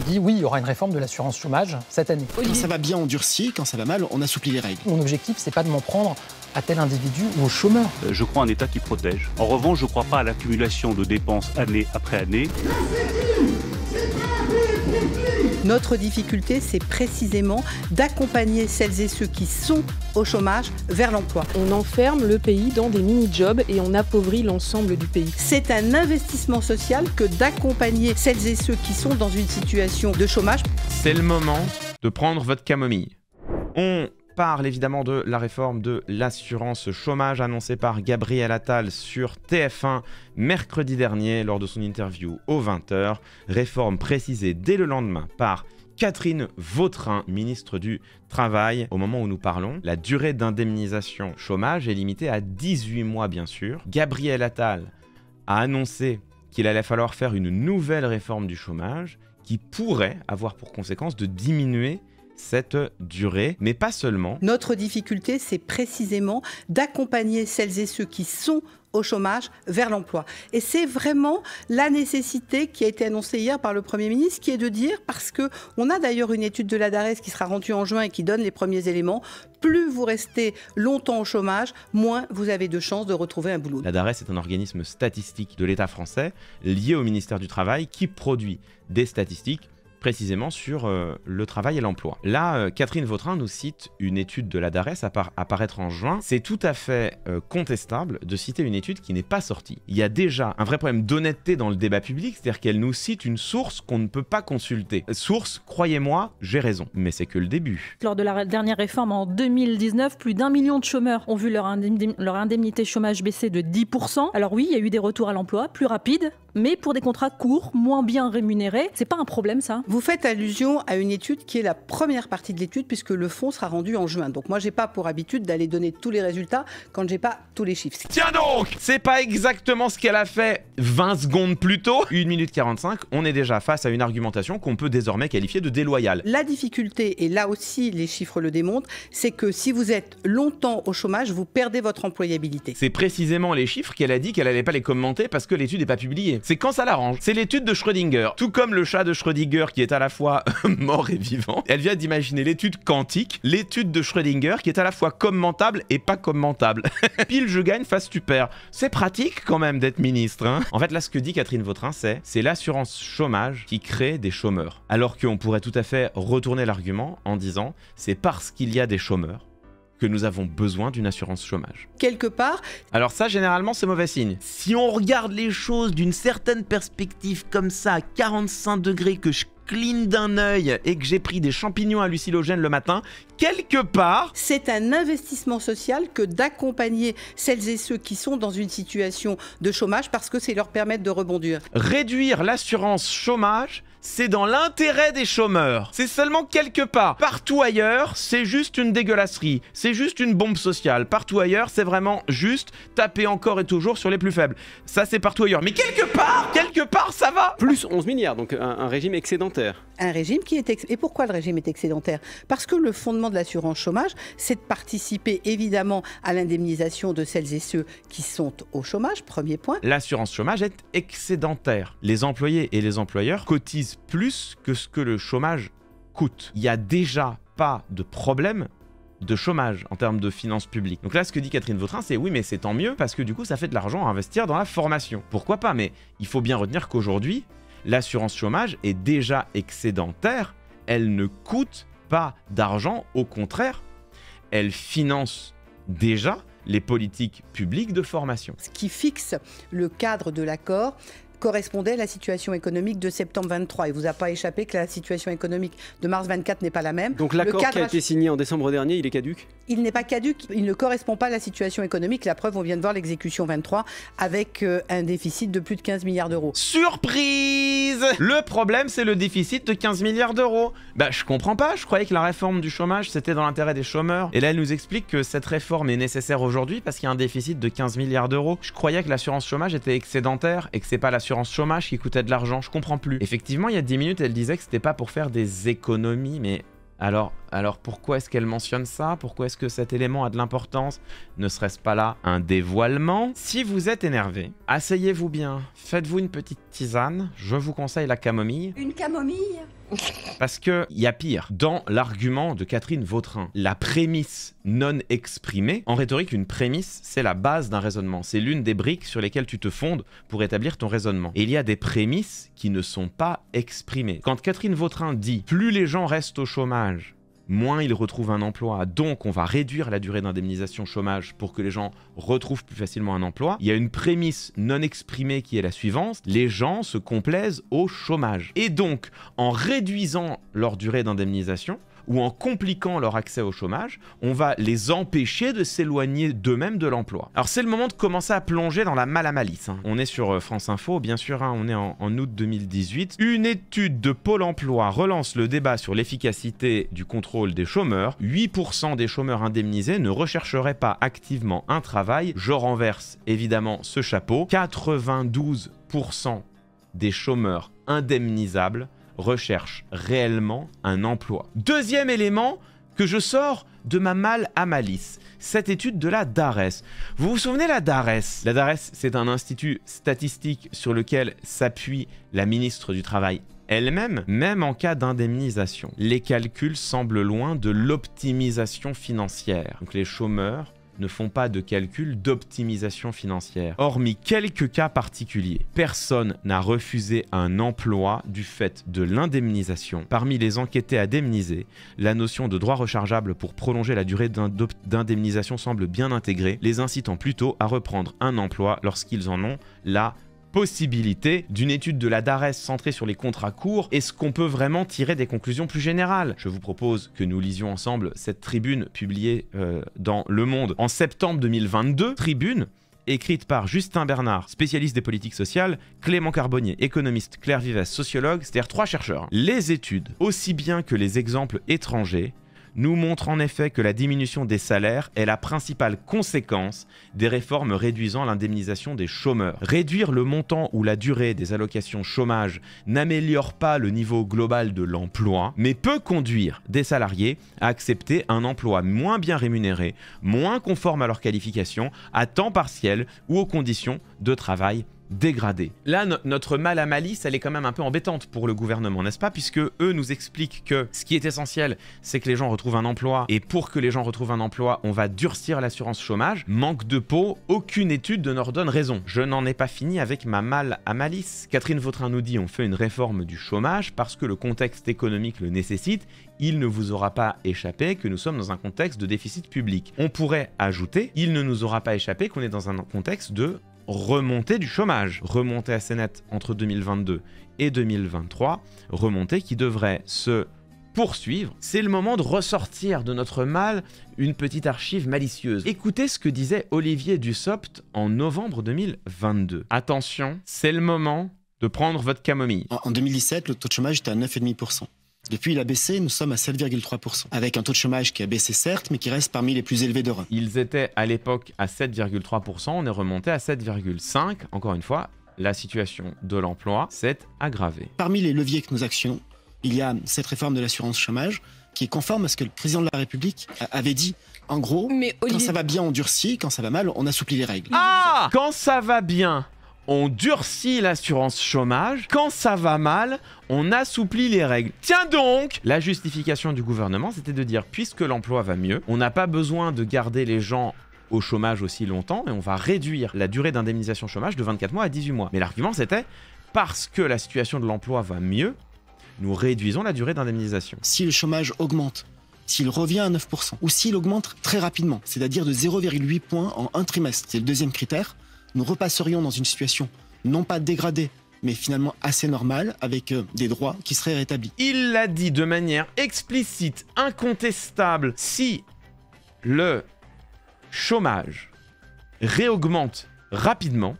dit oui, il y aura une réforme de l'assurance chômage cette année. Quand ça va bien, on durcit. Quand ça va mal, on assouplit les règles. Mon objectif, c'est pas de m'en prendre à tel individu ou au chômeur. Je crois en un État qui protège. En revanche, je ne crois pas à l'accumulation de dépenses année après année. Notre difficulté, c'est précisément d'accompagner celles et ceux qui sont au chômage vers l'emploi. On enferme le pays dans des mini-jobs et on appauvrit l'ensemble du pays. C'est un investissement social que d'accompagner celles et ceux qui sont dans une situation de chômage. C'est le moment de prendre votre camomille. On parle évidemment de la réforme de l'assurance chômage annoncée par Gabriel Attal sur TF1 mercredi dernier lors de son interview aux 20h. Réforme précisée dès le lendemain par Catherine Vautrin, ministre du Travail. Au moment où nous parlons, la durée d'indemnisation chômage est limitée à 18 mois bien sûr. Gabriel Attal a annoncé qu'il allait falloir faire une nouvelle réforme du chômage qui pourrait avoir pour conséquence de diminuer cette durée, mais pas seulement. Notre difficulté, c'est précisément d'accompagner celles et ceux qui sont au chômage vers l'emploi. Et c'est vraiment la nécessité qui a été annoncée hier par le Premier ministre, qui est de dire, parce qu'on a d'ailleurs une étude de la DARES qui sera rendue en juin et qui donne les premiers éléments, plus vous restez longtemps au chômage, moins vous avez de chances de retrouver un boulot. La DARES est un organisme statistique de l'État français lié au ministère du Travail qui produit des statistiques précisément sur le travail et l'emploi. Là, Catherine Vautrin nous cite une étude de la DARES à paraître en juin. C'est tout à fait contestable de citer une étude qui n'est pas sortie. Il y a déjà un vrai problème d'honnêteté dans le débat public, c'est-à-dire qu'elle nous cite une source qu'on ne peut pas consulter. Source, croyez-moi, j'ai raison. Mais c'est que le début. Lors de la dernière réforme en 2019, plus d'1 million de chômeurs ont vu leur indemnité chômage baisser de 10%. Alors oui, il y a eu des retours à l'emploi plus rapides, mais pour des contrats courts, moins bien rémunérés. C'est pas un problème ça. Vous faites allusion à une étude qui est la première partie de l'étude puisque le fonds sera rendu en juin. Donc moi, j'ai pas pour habitude d'aller donner tous les résultats quand j'ai pas tous les chiffres. Tiens donc, c'est pas exactement ce qu'elle a fait 20 secondes plus tôt. 1 minute 45, on est déjà face à une argumentation qu'on peut désormais qualifier de déloyale. La difficulté, et là aussi les chiffres le démontrent, c'est que si vous êtes longtemps au chômage, vous perdez votre employabilité. C'est précisément les chiffres qu'elle a dit qu'elle allait pas les commenter parce que l'étude n'est pas publiée. C'est quand ça l'arrange. C'est l'étude de Schrödinger. Tout comme le chat de Schrödinger qui est à la fois mort et vivant. Elle vient d'imaginer l'étude quantique, l'étude de Schrödinger qui est à la fois commentable et pas commentable. Pile je gagne, face tu perds. C'est pratique quand même d'être ministre, hein. En fait là ce que dit Catherine Vautrin c'est l'assurance chômage qui crée des chômeurs. Alors qu'on pourrait tout à fait retourner l'argument en disant c'est parce qu'il y a des chômeurs que nous avons besoin d'une assurance chômage. Quelque part... Alors ça, généralement, c'est mauvais signe. Si on regarde les choses d'une certaine perspective comme ça, à 45 degrés, que je cligne d'un œil et que j'ai pris des champignons hallucinogènes le matin, quelque part... C'est un investissement social que d'accompagner celles et ceux qui sont dans une situation de chômage parce que c'est leur permettre de rebondir. Réduire l'assurance chômage, c'est dans l'intérêt des chômeurs. C'est seulement quelque part. Partout ailleurs, c'est juste une dégueulasserie. C'est juste une bombe sociale. Partout ailleurs, c'est vraiment juste taper encore et toujours sur les plus faibles. Ça, c'est partout ailleurs. Mais quelque part, ça va. Plus 11 milliards, donc un régime excédentaire. Un régime qui est... Et pourquoi le régime est excédentaire? Parce que le fondement de l'assurance chômage, c'est de participer évidemment à l'indemnisation de celles et ceux qui sont au chômage, premier point. L'assurance chômage est excédentaire. Les employés et les employeurs cotisent plus que ce que le chômage coûte. Il n'y a déjà pas de problème de chômage en termes de finances publiques. Donc là, ce que dit Catherine Vautrin, c'est oui, mais c'est tant mieux parce que du coup, ça fait de l'argent à investir dans la formation. Pourquoi pas? Mais il faut bien retenir qu'aujourd'hui, l'assurance chômage est déjà excédentaire. Elle ne coûte pas d'argent. Au contraire, elle finance déjà les politiques publiques de formation. Ce qui fixe le cadre de l'accord correspondait à la situation économique de septembre 23. Il ne vous a pas échappé que la situation économique de mars 24 n'est pas la même. Donc l'accord qui a été signé en décembre dernier, il est caduc? Il n'est pas caduc, il ne correspond pas à la situation économique. La preuve, on vient de voir l'exécution 23 avec un déficit de plus de 15 milliards d'euros. Surprise! Le problème, c'est le déficit de 15 milliards d'euros. Bah, je comprends pas, je croyais que la réforme du chômage, c'était dans l'intérêt des chômeurs. Et là, elle nous explique que cette réforme est nécessaire aujourd'hui parce qu'il y a un déficit de 15 milliards d'euros. Je croyais que l'assurance chômage était excédentaire et que c'est pas l'assurance chômage qui coûtait de l'argent, je comprends plus. Effectivement, il y a 10 minutes, elle disait que c'était pas pour faire des économies, mais alors Alors pourquoi est-ce qu'elle mentionne ça? Pourquoi est-ce que cet élément a de l'importance? Ne serait-ce pas là un dévoilement? Si vous êtes énervé, asseyez-vous bien, faites-vous une petite tisane, je vous conseille la camomille. Une camomille? Parce qu'il y a pire. Dans l'argument de Catherine Vautrin, la prémisse non exprimée, en rhétorique, une prémisse, c'est la base d'un raisonnement. C'est l'une des briques sur lesquelles tu te fondes pour établir ton raisonnement. Et il y a des prémisses qui ne sont pas exprimées. Quand Catherine Vautrin dit « plus les gens restent au chômage », moins ils retrouvent un emploi, donc on va réduire la durée d'indemnisation chômage pour que les gens retrouvent plus facilement un emploi. Il y a une prémisse non exprimée qui est la suivante, les gens se complaisent au chômage. Et donc, en réduisant leur durée d'indemnisation, ou en compliquant leur accès au chômage, on va les empêcher de s'éloigner d'eux-mêmes de l'emploi. Alors c'est le moment de commencer à plonger dans la malice. On est sur France Info, bien sûr, on est en août 2018. Une étude de Pôle emploi relance le débat sur l'efficacité du contrôle des chômeurs. 8% des chômeurs indemnisés ne rechercheraient pas activement un travail. Je renverse évidemment ce chapeau. 92% des chômeurs indemnisables recherche réellement un emploi. Deuxième élément que je sors de ma malice, cette étude de la DARES. Vous vous souvenez la DARES? La DARES, c'est un institut statistique sur lequel s'appuie la ministre du Travail elle-même, même en cas d'indemnisation. Les calculs semblent loin de l'optimisation financière. Donc les chômeurs ne font pas de calcul d'optimisation financière. Hormis quelques cas particuliers, personne n'a refusé un emploi du fait de l'indemnisation. Parmi les enquêtés indemnisés, la notion de droit rechargeable pour prolonger la durée d'indemnisation semble bien intégrée, les incitant plutôt à reprendre un emploi lorsqu'ils en ont la possibilité. D'une étude de la DARES centrée sur les contrats courts, est-ce qu'on peut vraiment tirer des conclusions plus générales? Je vous propose que nous lisions ensemble cette tribune publiée dans Le Monde en septembre 2022. Tribune écrite par Justin Bernard, spécialiste des politiques sociales, Clément Carbonnier, économiste, Claire Vives, sociologue, c'est-à-dire 3 chercheurs. Les études, aussi bien que les exemples étrangers, nous montre en effet que la diminution des salaires est la principale conséquence des réformes réduisant l'indemnisation des chômeurs. Réduire le montant ou la durée des allocations chômage n'améliore pas le niveau global de l'emploi, mais peut conduire des salariés à accepter un emploi moins bien rémunéré, moins conforme à leur qualification, à temps partiel ou aux conditions de travail dégradé. Là, notre malice, elle est quand même un peu embêtante pour le gouvernement, n'est-ce pas? Puisque eux nous expliquent que ce qui est essentiel, c'est que les gens retrouvent un emploi, et pour que les gens retrouvent un emploi, on va durcir l'assurance chômage. Manque de peau, aucune étude ne leur donne raison. Je n'en ai pas fini avec ma malice. Catherine Vautrin nous dit on fait une réforme du chômage parce que le contexte économique le nécessite. Il ne vous aura pas échappé que nous sommes dans un contexte de déficit public. On pourrait ajouter, il ne nous aura pas échappé qu'on est dans un contexte de remontée du chômage, remontée assez nette entre 2022 et 2023, remontée qui devrait se poursuivre. C'est le moment de ressortir de notre mal une petite archive malicieuse. Écoutez ce que disait Olivier Dussopt en novembre 2022. Attention, c'est le moment de prendre votre camomille. En 2017, le taux de chômage était à 9,5%. Depuis, il a baissé, nous sommes à 7,3%. Avec un taux de chômage qui a baissé certes, mais qui reste parmi les plus élevés d'Europe. Ils étaient à l'époque à 7,3%, on est remonté à 7,5%. Encore une fois, la situation de l'emploi s'est aggravée. Parmi les leviers que nous actionnons, il y a cette réforme de l'assurance chômage qui est conforme à ce que le président de la République avait dit. En gros, quand ça va bien, on durcit, quand ça va mal, on assouplit les règles. Ah! Quand ça va bien, on durcit l'assurance chômage. Quand ça va mal, on assouplit les règles. Tiens donc! La justification du gouvernement, c'était de dire, puisque l'emploi va mieux, on n'a pas besoin de garder les gens au chômage aussi longtemps et on va réduire la durée d'indemnisation chômage de 24 mois à 18 mois. Mais l'argument, c'était, parce que la situation de l'emploi va mieux, nous réduisons la durée d'indemnisation. Si le chômage augmente, s'il revient à 9%, ou s'il augmente très rapidement, c'est-à-dire de 0,8 points en un trimestre, c'est le deuxième critère, nous repasserions dans une situation non pas dégradée, mais finalement assez normale, avec des droits qui seraient rétablis. Il l'a dit de manière explicite, incontestable, si le chômage réaugmente rapidement,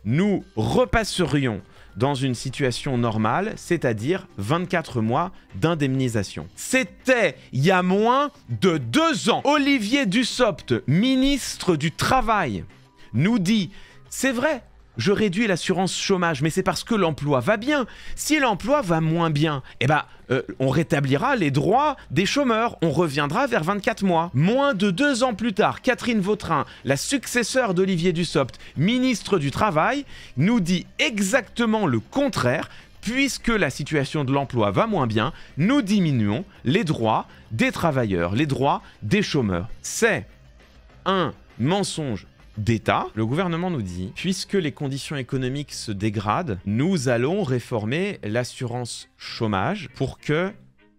nous repasserions dans une situation normale, c'est-à-dire 24 mois d'indemnisation. C'était il y a moins de 2 ans. Olivier Dussopt, ministre du Travail, nous dit, c'est vrai, je réduis l'assurance chômage, mais c'est parce que l'emploi va bien. Si l'emploi va moins bien, on rétablira les droits des chômeurs, on reviendra vers 24 mois. Moins de 2 ans plus tard, Catherine Vautrin, la successeur d'Olivier Dussopt, ministre du Travail, nous dit exactement le contraire. Puisque la situation de l'emploi va moins bien, nous diminuons les droits des travailleurs, les droits des chômeurs. C'est un mensonge d'État. Le gouvernement nous dit, puisque les conditions économiques se dégradent, nous allons réformer l'assurance chômage pour que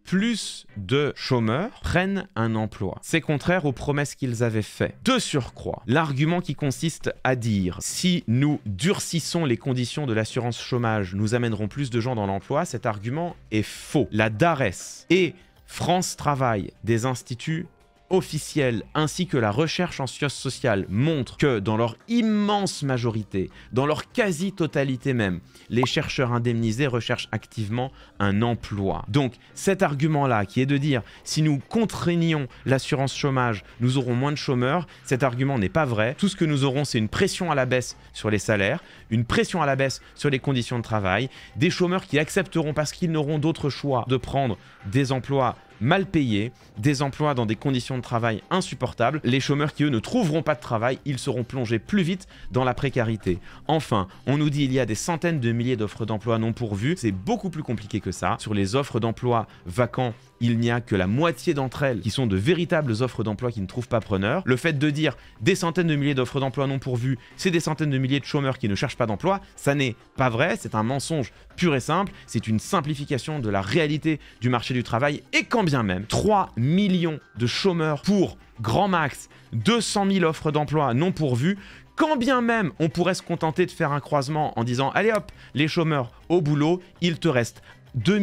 plus de chômeurs prennent un emploi. C'est contraire aux promesses qu'ils avaient faites. De surcroît, l'argument qui consiste à dire si nous durcissons les conditions de l'assurance chômage, nous amènerons plus de gens dans l'emploi, cet argument est faux. La DARES et France Travail, des instituts officiels ainsi que la recherche en sciences sociales montrent que dans leur immense majorité, dans leur quasi-totalité même, les chercheurs indemnisés recherchent activement un emploi. Donc cet argument-là qui est de dire si nous contraignons l'assurance chômage, nous aurons moins de chômeurs, cet argument n'est pas vrai. Tout ce que nous aurons, c'est une pression à la baisse sur les salaires, une pression à la baisse sur les conditions de travail, des chômeurs qui accepteront parce qu'ils n'auront d'autre choix de prendre des emplois mal payés, des emplois dans des conditions de travail insupportables. Les chômeurs qui, eux, ne trouveront pas de travail, ils seront plongés plus vite dans la précarité. Enfin, on nous dit qu'il y a des centaines de milliers d'offres d'emploi non pourvues. C'est beaucoup plus compliqué que ça. Sur les offres d'emploi vacants, il n'y a que la moitié d'entre elles qui sont de véritables offres d'emploi qui ne trouvent pas preneur. Le fait de dire des centaines de milliers d'offres d'emploi non pourvues, c'est des centaines de milliers de chômeurs qui ne cherchent pas d'emploi, ça n'est pas vrai, c'est un mensonge pur et simple, c'est une simplification de la réalité du marché du travail. Et quand bien même 3 millions de chômeurs pour grand max 200 000 offres d'emploi non pourvues, quand bien même on pourrait se contenter de faire un croisement en disant allez hop, les chômeurs au boulot, il te reste 2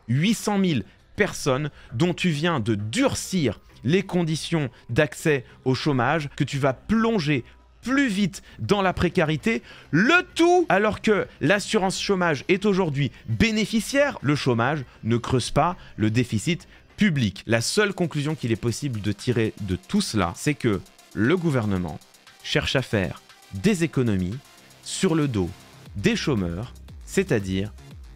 800 000 personnes dont tu viens de durcir les conditions d'accès au chômage, que tu vas plonger plus vite dans la précarité, le tout alors que l'assurance chômage est aujourd'hui bénéficiaire, le chômage ne creuse pas le déficit public. La seule conclusion qu'il est possible de tirer de tout cela, c'est que le gouvernement cherche à faire des économies sur le dos des chômeurs, c'est-à-dire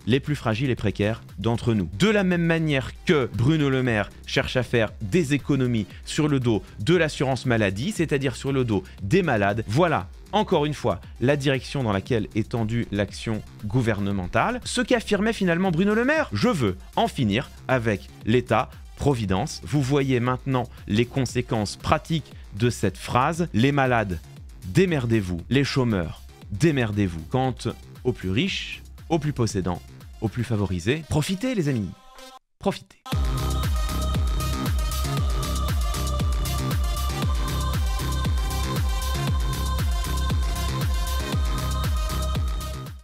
les plus fragiles et précaires d'entre nous. De la même manière que Bruno Le Maire cherche à faire des économies sur le dos de l'assurance maladie, c'est-à-dire sur le dos des malades, voilà, encore une fois, la direction dans laquelle est tendue l'action gouvernementale. Ce qu'affirmait finalement Bruno Le Maire, je veux en finir avec l'État-providence. Vous voyez maintenant les conséquences pratiques de cette phrase. Les malades, démerdez-vous. Les chômeurs, démerdez-vous. Quant aux plus riches, aux plus possédants, aux plus favorisés, profitez les amis, profitez.